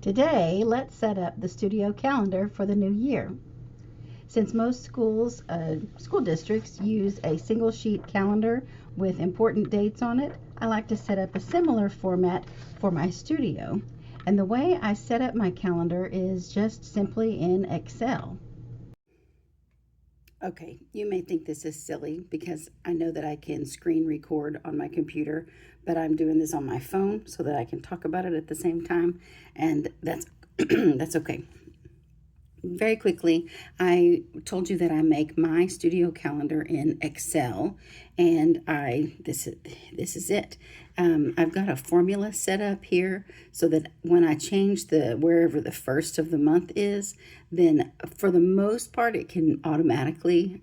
Today, let's set up the studio calendar for the new year. Since most school districts use a single sheet calendar with important dates on it, I like to set up a similar format for my studio. And the way I set up my calendar is just simply in Excel. Okay, you may think this is silly because I know that I can screen record on my computer, but I'm doing this on my phone so that I can talk about it at the same time, and that's that's okay. Very quickly, I told you that I make my studio calendar in Excel, and this is it. I've got a formula set up here so that when I change wherever the first of the month is, then for the most part it can automatically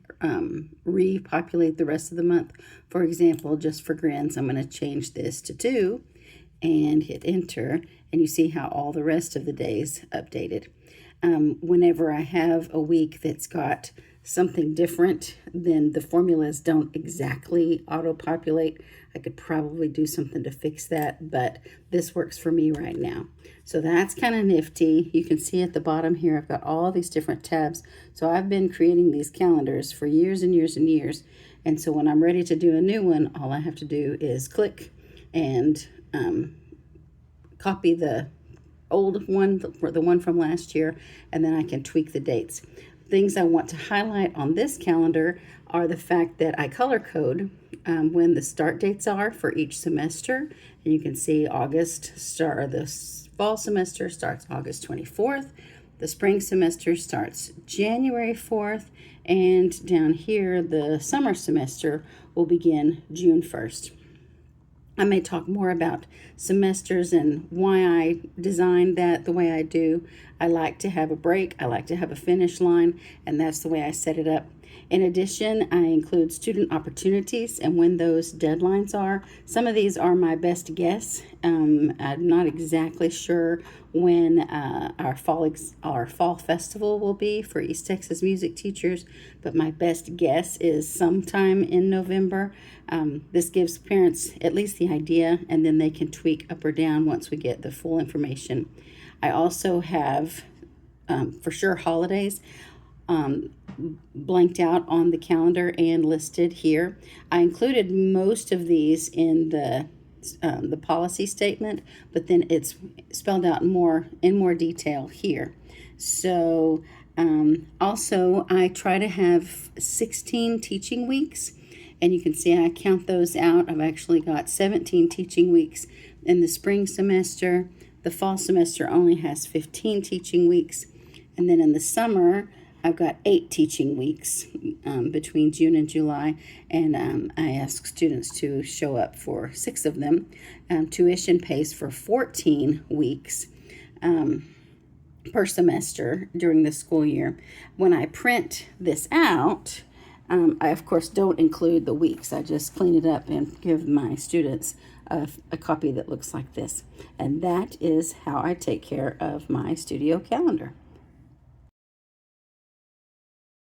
repopulate the rest of the month. For example, just for grins, I'm going to change this to 2 and hit enter, and you see how all the rest of the days updated. Whenever I have a week that's got something different, then the formulas don't exactly auto-populate. I could probably do something to fix that, but this works for me right now. So that's kind of nifty. You can see at the bottom here, I've got all these different tabs. So I've been creating these calendars for years and years and years. And so when I'm ready to do a new one, all I have to do is click and copy the old one, the one from last year, and then I can tweak the dates. Things I want to highlight on this calendar are the fact that I color code when the start dates are for each semester. And you can see the fall semester starts August 24th. The spring semester starts January 4th. And down here, the summer semester will begin June 1st. I may talk more about semesters and why I designed that the way I do. I like to have a break. I like to have a finish line, and that's the way I set it up. In addition, I include student opportunities and when those deadlines are. Some of these are my best guess. I'm not exactly sure when our fall festival will be for East Texas music teachers, but my best guess is sometime in November. This gives parents at least the idea, and then they can tweak up or down once we get the full information. I also have, for sure, holidays blanked out on the calendar and listed here. I included most of these in the policy statement, but then it's spelled out in more detail here. So also I try to have 16 teaching weeks, and you can see I count those out. I've actually got 17 teaching weeks in the spring semester. The fall semester only has 15 teaching weeks, and then in the summer I've got 8 teaching weeks between June and July, and I ask students to show up for 6 of them. Tuition pays for 14 weeks per semester during the school year. When I print this out, I of course don't include the weeks. I just clean it up and give my students a copy that looks like this. And that is how I take care of my studio calendar.